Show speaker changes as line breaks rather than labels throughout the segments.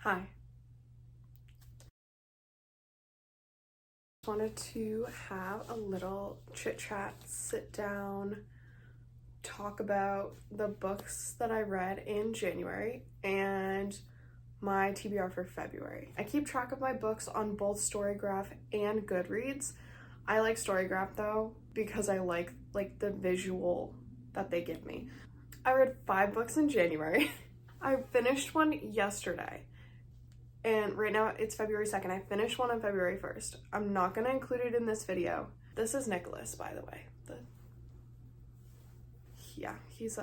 Hi. Wanted to have a little chit chat, sit down, talk about the books that I read in January and my TBR for February. I keep track of my books on both Storygraph and Goodreads. I like Storygraph though because I like the visual that they give me. I read 5 books in January. I finished one yesterday. And right now it's February 2nd. I finished one on February 1st. I'm not going to include it in this video. This is Nicholas, by the way. He's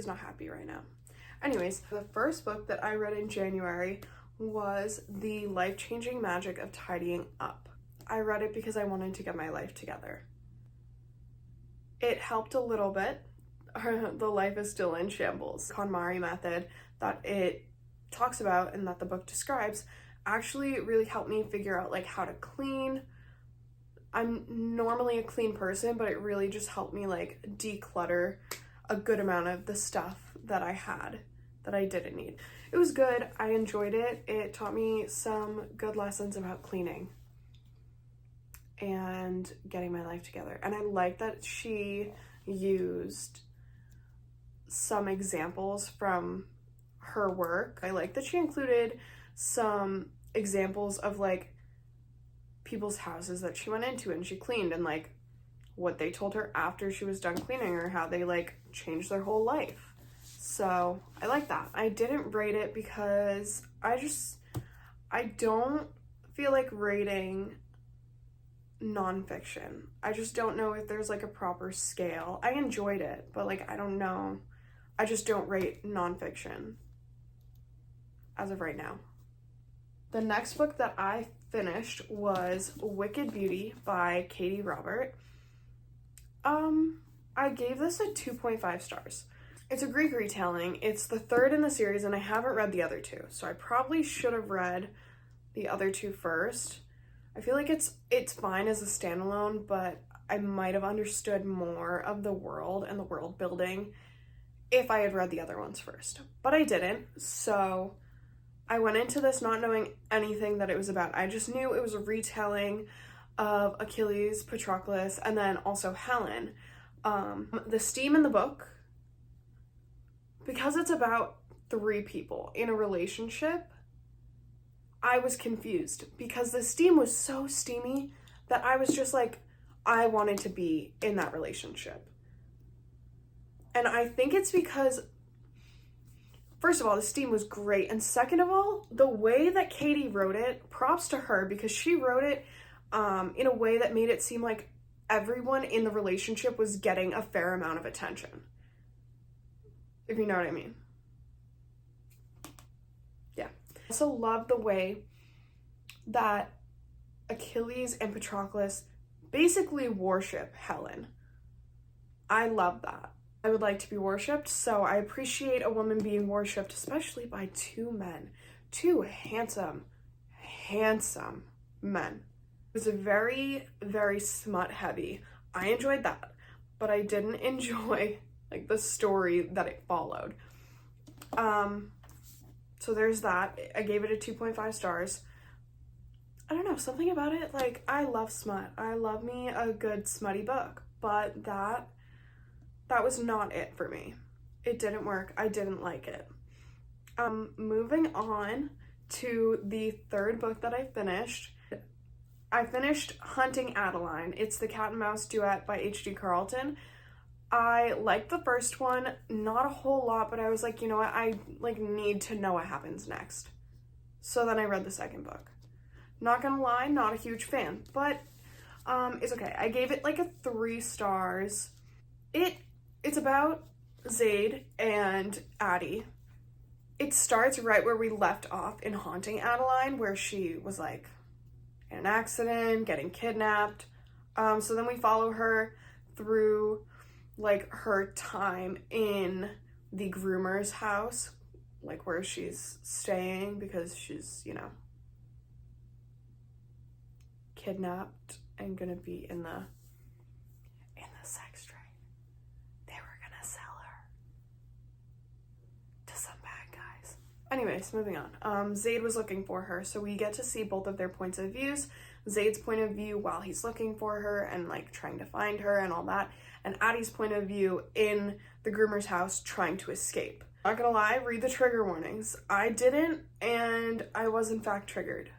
not happy right now. Anyways, the first book that I read in January was The Life-Changing Magic of Tidying Up. I read it because I wanted to get my life together. It helped a little bit. The life is still in shambles. KonMari method that it talks about and that the book describes actually really helped me figure out like how to clean. I'm normally a clean person, but it really just helped me like declutter a good amount of the stuff that I had that I didn't need. It was good. I enjoyed it. It taught me some good lessons about cleaning and getting my life together. And I like that she used some examples from her work. I like that she included some examples of like people's houses that she went into and she cleaned and like what they told her after she was done cleaning or how they like changed their whole life. So I like that. I didn't rate it because I don't feel like rating nonfiction. I just don't know if there's like a proper scale. I enjoyed it, but like I don't know. I just don't rate nonfiction as of right now. The next book that I finished was Wicked Beauty by Katie Robert. I gave this a 2.5 stars. It's a Greek retelling. It's the third in the series and I haven't read the other two, so I probably should have read the other two first. I feel like it's fine as a standalone, but I might have understood more of the world and the world building if I had read the other ones first, but I didn't. So I went into this not knowing anything that it was about. I just knew it was a retelling of Achilles, Patroclus, and then also Helen. The steam in the book, because it's about 3 people in a relationship, I was confused because the steam was so steamy that I was just like, I wanted to be in that relationship. And I think it's because, first of all, the steam was great. And second of all, the way that Katie wrote it, props to her because she wrote it in a way that made it seem like everyone in the relationship was getting a fair amount of attention. If you know what I mean. Yeah. I also love the way that Achilles and Patroclus basically worship Helen. I love that. I would like to be worshipped, so I appreciate a woman being worshipped, especially by 2 men. 2 handsome men. It was a very, very smut heavy. I enjoyed that, but I didn't enjoy like the story that it followed. So there's that. I gave it a 2.5 stars. I don't know, something about it, like I love smut. I love me a good smutty book, but that was not it for me. It didn't work. I didn't like it. Moving on to the third book that I finished. I finished Hunting Adeline. It's the cat and mouse duet by H.D. Carlton. I liked the first one, not a whole lot, but I was like, you know what, I like need to know what happens next. So then I read the second book. Not gonna lie, not a huge fan, but it's okay. I gave it like a 3 stars. It's about Zaid and Addie. It starts right where we left off in Haunting Adeline, where she was like in an accident, getting kidnapped. So then we follow her through like her time in the groomer's house, like where she's staying because she's, you know, kidnapped and gonna be in the sex trade. They were gonna sell her to some bad guys. Anyways, moving on. Zaid was looking for her, so we get to see both of their points of views. Zaid's point of view while he's looking for her and like trying to find her and all that, and Addie's point of view in the groomer's house trying to escape. Not gonna lie, read the trigger warnings. I didn't, and I was in fact triggered.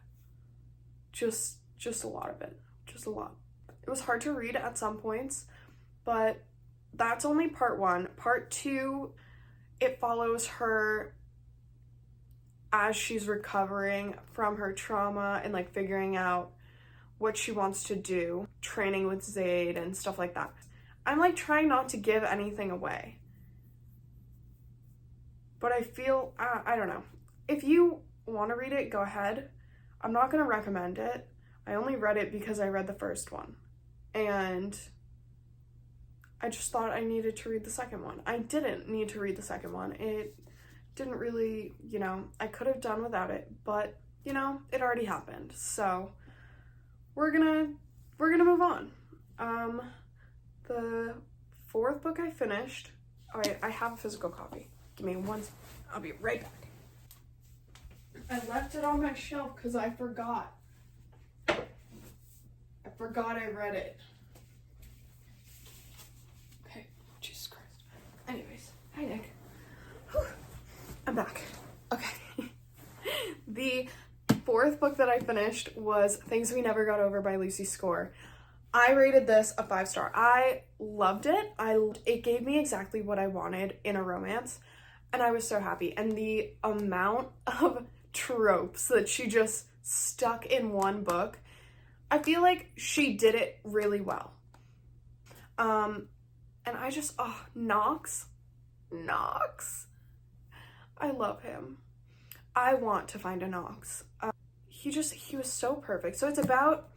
Just a lot of it. Just a lot. It was hard to read at some points, but that's only part 1. Part 2, it follows her as she's recovering from her trauma and like figuring out what she wants to do, training with Zaid and stuff like that. I'm like trying not to give anything away, but I feel, I don't know. If you want to read it, go ahead. I'm not going to recommend it. I only read it because I read the first one, and I just thought I needed to read the second one. I didn't need to read the second one. It didn't really, you know, I could have done without it, but, you know, it already happened. So we're gonna move on. The 4th book I finished. Oh, I have a physical copy. Give me one. I'll be right back. I left it on my shelf because I forgot. I read it. Okay, Jesus Christ. Anyways, hi Nick. Whew. I'm back. Okay. The 4th book that I finished was Things We Never Got Over by Lucy Score. I rated this a 5-star. I loved it. It gave me exactly what I wanted in a romance, and I was so happy. And the amount of tropes that she just stuck in one book, I feel like she did it really well. And I just, Knox, I love him. I want to find a Knox. He was so perfect. So it's about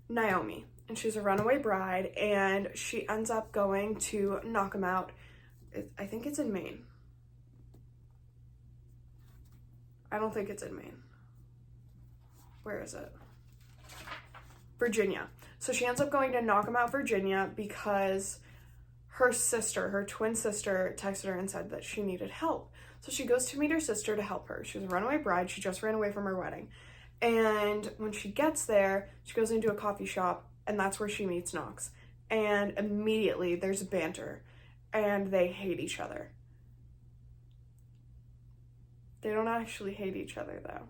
Naomi, and she's a runaway bride, and she ends up going to knock him out. I think it's in Maine. I don't think it's in Maine. Where is it? Virginia. So she ends up going to knock him out Virginia because her sister, her twin sister, texted her and said that she needed help. So she goes to meet her sister to help her. She was a runaway bride. She just ran away from her wedding. And when she gets there, she goes into a coffee shop, and that's where she meets Knox. And immediately there's banter, and they hate each other. They don't actually hate each other, though.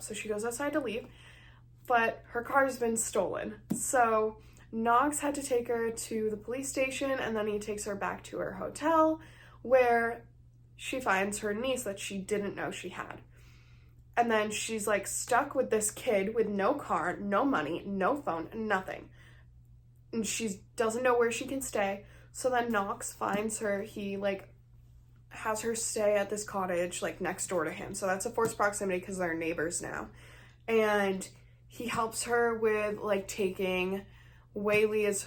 So she goes outside to leave, but her car's been stolen. So Knox had to take her to the police station, and then he takes her back to her hotel, where she finds her niece that she didn't know she had. And then she's like stuck with this kid with no car, no money, no phone, nothing. And she doesn't know where she can stay. So then Knox finds her. He like has her stay at this cottage like next door to him. So that's a forced proximity because they're neighbors now. And he helps her with like taking Wayley.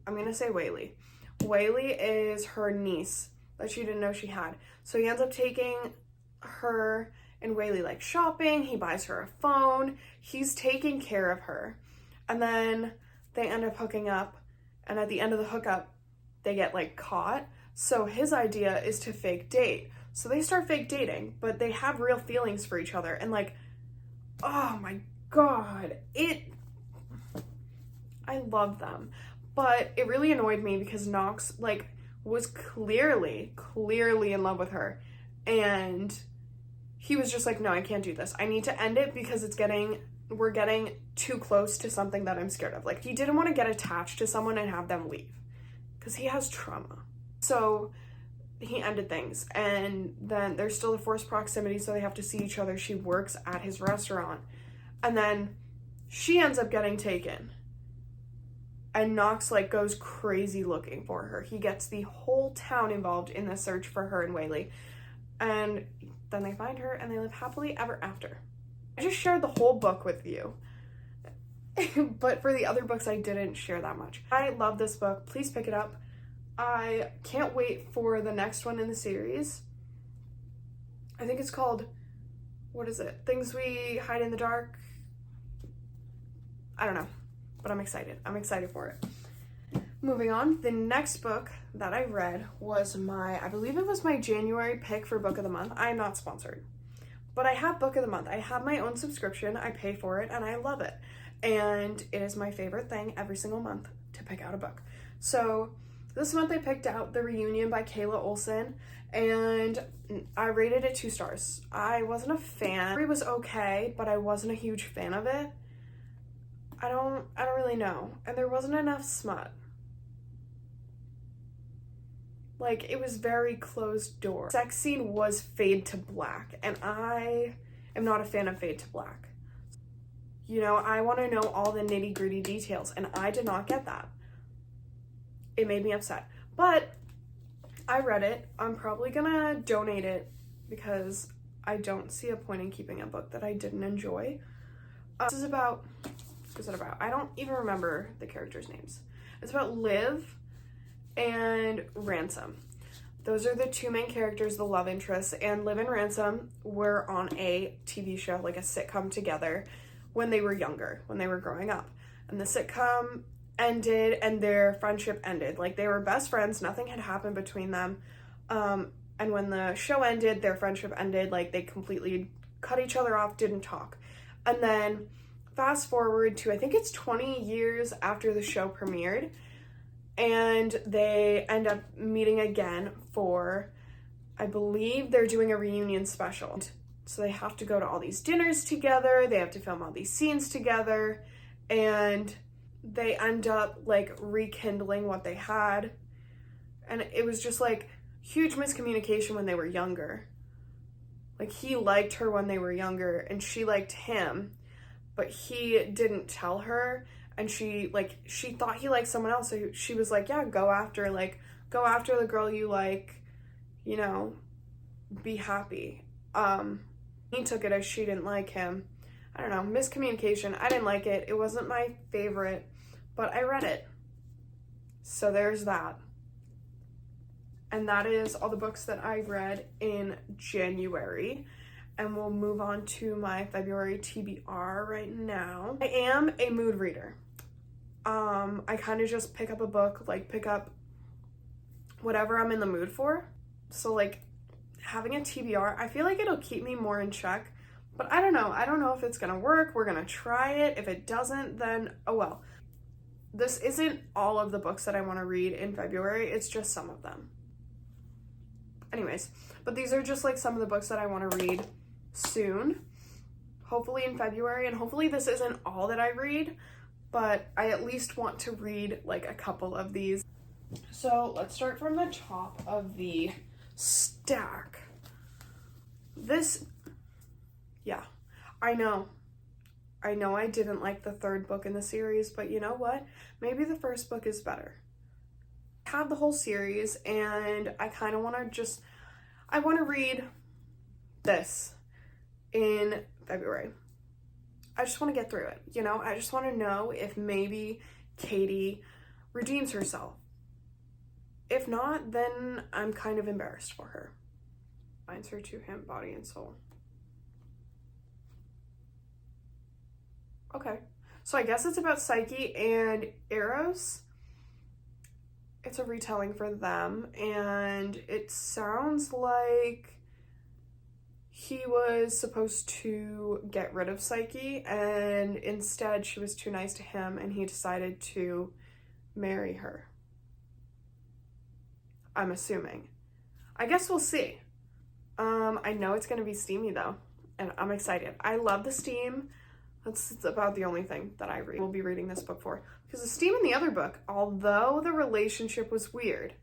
I'm going to say Wayley. Wayley is her niece that she didn't know she had. So he ends up taking her and Wayley like shopping. He buys her a phone. He's taking care of her. And then they end up hooking up. And at the end of the hookup, they get like caught. So his idea is to fake date. So they start fake dating, but they have real feelings for each other. And like, oh my God, I love them. But it really annoyed me because Knox like was clearly in love with her, and he was just like, no, I can't do this. I need to end it because we're getting too close to something that I'm scared of. Like, he didn't want to get attached to someone and have them leave because he has trauma. So he ended things, and then there's still a forced proximity, so they have to see each other. She works at his restaurant, and then she ends up getting taken. And Knox like goes crazy looking for her. He gets the whole town involved in the search for her and Wayley. And then they find her and they live happily ever after. I just shared the whole book with you. But for the other books, I didn't share that much. I love this book. Please pick it up. I can't wait for the next one in the series. I think it's called, what is it? Things We Hide in the Dark? I don't know. But I'm excited. I'm excited for it. Moving on, the next book that I read was I believe it was my January pick for book of the month. I am not sponsored, but I have book of the month. I have my own subscription, I pay for it, and I love it. And it is my favorite thing every single month to pick out a book. So this month I picked out The Reunion by Kayla Olson, and I rated it 2 stars. I wasn't a fan. It was okay, but I wasn't a huge fan of it. I don't really know. And there wasn't enough smut. Like, it was very closed door. Sex scene was fade to black, and I am not a fan of fade to black. You know, I want to know all the nitty-gritty details, and I did not get that. It made me upset. But I read it. I'm probably gonna donate it because I don't see a point in keeping a book that I didn't enjoy. What is it about? I don't even remember the characters' names. It's about Liv and Ransom. Those are the 2 main characters, the love interests, and Liv and Ransom were on a TV show, like a sitcom together when they were younger, when they were growing up. And the sitcom ended and their friendship ended. Like, they were best friends, nothing had happened between them. And when the show ended, their friendship ended, like they completely cut each other off, didn't talk. And then fast forward to, I think it's 20 years after the show premiered, and they end up meeting again for, I believe they're doing a reunion special. So they have to go to all these dinners together, they have to film all these scenes together, and they end up like rekindling what they had. And it was just like huge miscommunication when they were younger. Like, he liked her when they were younger and she liked him, but he didn't tell her, and she thought he liked someone else, so she was like, yeah, go after the girl you like, you know, be happy. He took it as she didn't like him. I don't know, miscommunication. I didn't like it. It wasn't my favorite, but I read it. So there's that. And that is all the books that I read in January. And we'll move on to my February TBR right now. I am a mood reader. I kind of just pick up a book, like pick up whatever I'm in the mood for. So like having a TBR, I feel like it'll keep me more in check, but I don't know. I don't know if it's gonna work. We're gonna try it. If it doesn't, then oh well. This isn't all of the books that I want to read in February. It's just some of them. Anyways, but these are just like some of the books that I want to read soon, hopefully in February, and hopefully this isn't all that I read, but I at least want to read like a couple of these. So let's start from the top of the stack. I know I didn't like the 3rd book in the series, but you know what? Maybe the 1st book is better. I have the whole series, and I kind of want to read this in February. I just want to get through it, you know? I just want to know if maybe Katie redeems herself. If not, then I'm kind of embarrassed for her. Binds her to him, body and soul. Okay, so I guess it's about Psyche and Eros. It's a retelling for them, and it sounds like he was supposed to get rid of Psyche, and instead she was too nice to him, and he decided to marry her. I'm assuming. I guess we'll see. I know it's going to be steamy, though, and I'm excited. I love the steam. That's about the only thing that I will be reading this book for. Because the steam in the other book, although the relationship was weird,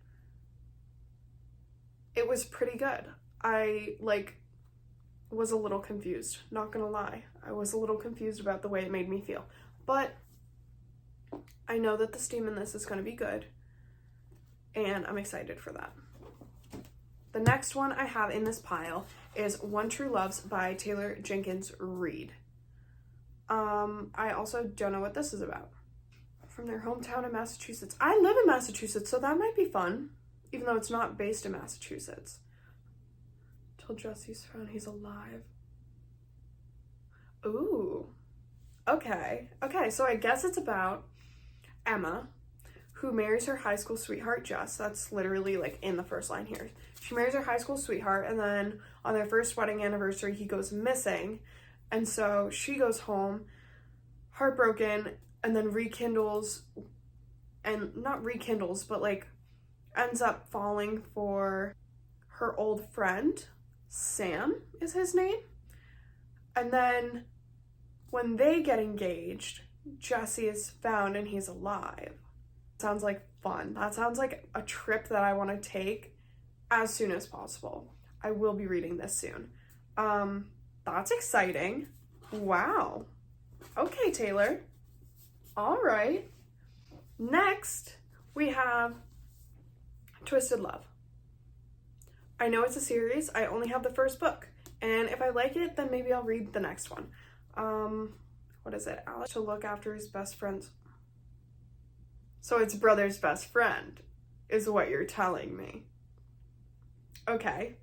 it was pretty good. I, was a little confused. Not gonna lie. I was a little confused about the way it made me feel. But I know that the steam in this is gonna be good. And I'm excited for that. The next one I have in this pile is One True Loves by Taylor Jenkins Reid. I also don't know what this is about. From their hometown in Massachusetts. I live in Massachusetts, so that might be fun, even though it's not based in Massachusetts. Till Jesse's found he's alive. Ooh. Okay, so I guess it's about Emma, who marries her high school sweetheart, Jess. That's literally like in the first line here. She marries her high school sweetheart, and then on their first wedding anniversary, he goes missing. And so she goes home, heartbroken, and then rekindles, and not rekindles, but like ends up falling for her old friend. Sam is his name. And then when they get engaged, Jesse is found and he's alive. Sounds like fun. That sounds like a trip that I want to take as soon as possible. I will be reading this soon. That's exciting. Wow. Okay, Taylor. All right. Next, we have Twisted Love. I know it's a series. I only have the first book. And if I like it, then maybe I'll read the next one. What is it? Alex to look after his best friends. So it's brother's best friend, is what you're telling me. Okay.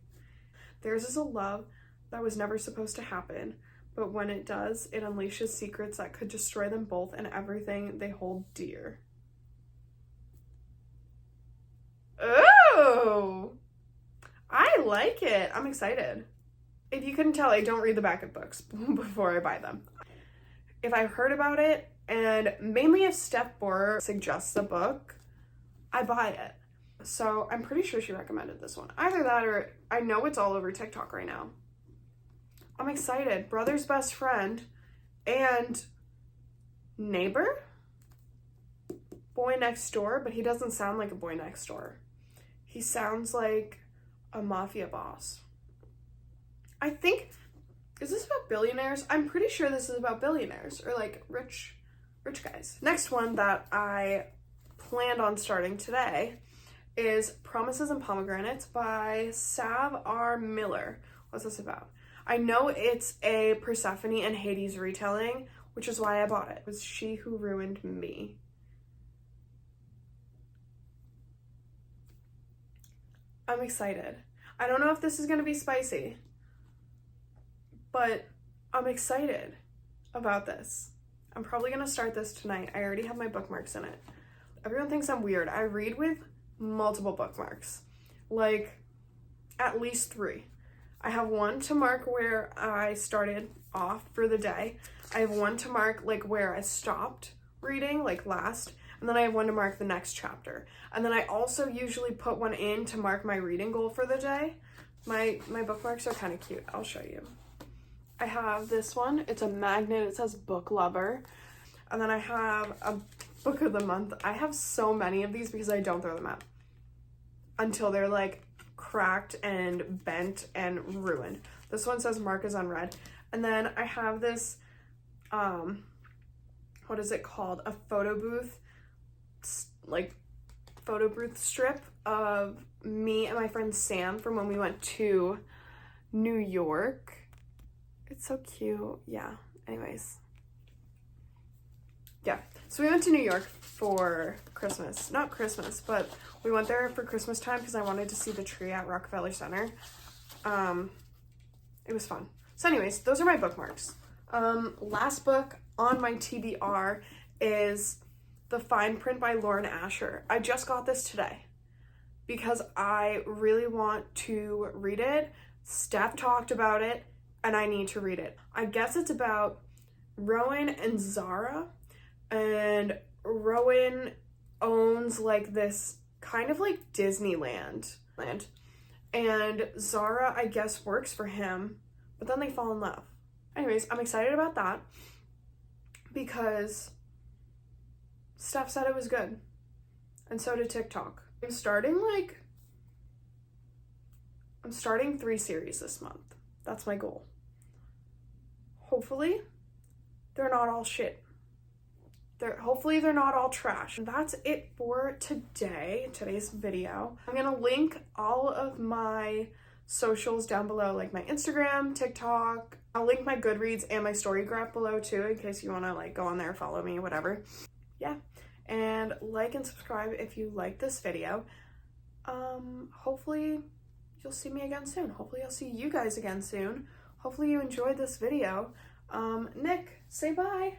Theirs is a love that was never supposed to happen, but when it does, it unleashes secrets that could destroy them both and everything they hold dear. Oh! I like it. I'm excited. If you couldn't tell, I don't read the back of books before I buy them. If I've heard about it, and mainly if Steph Borer suggests a book, I buy it. So I'm pretty sure she recommended this one. Either that or I know it's all over TikTok right now. I'm excited. Brother's best friend and neighbor? Boy next door, but he doesn't sound like a boy next door. He sounds like a mafia boss. I think, is this about billionaires? I'm pretty sure this is about billionaires or like rich guys. Next one that I planned on starting today is Promises and Pomegranates by Sav R. Miller. What's this about? I know it's a Persephone and Hades retelling, which is why I bought it. It was She Who Ruined Me. I'm excited. I don't know if this is going to be spicy, but I'm excited about this. I'm probably going to start this tonight. I already have my bookmarks in it. Everyone thinks I'm weird. I read with multiple bookmarks, like at least 3. I have one to mark where I started off for the day. I have one to mark like where I stopped reading, like last, and then I have one to mark the next chapter. And then I also usually put one in to mark my reading goal for the day. My bookmarks are kind of cute. I'll show you. I have this one. It's a magnet. It says book lover. And then I have a book of the month. I have so many of these because I don't throw them out until they're like cracked and bent and ruined. This one says mark as unread. And then I have this, what is it called? A photo booth, like photo booth strip of me and my friend Sam from when we went to New York. It's so cute. Yeah. Anyways. Yeah. So we went to New York for Christmas. Not Christmas, but we went there for Christmas time because I wanted to see the tree at Rockefeller Center. It was fun. So anyways, those are my bookmarks. Last book on my TBR is The Fine Print by Lauren Asher. I just got this today because I really want to read it. Steph talked about it and I need to read it. I guess it's about Rowan and Zara, and Rowan owns like this kind of like Disneyland land, and Zara I guess works for him, but then they fall in love. Anyways, I'm excited about that because Steph said it was good, and so did TikTok. I'm starting 3 series this month. That's my goal. Hopefully they're not all shit. Hopefully they're not all trash. And that's it for today's video. I'm gonna link all of my socials down below, like my Instagram, TikTok. I'll link my Goodreads and my storygraph below too, in case you wanna like go on there, follow me, whatever. Yeah, and like and subscribe if you like this video. Hopefully you'll see me again soon. Hopefully I'll see you guys again soon. Hopefully you enjoyed this video. Nick, say bye.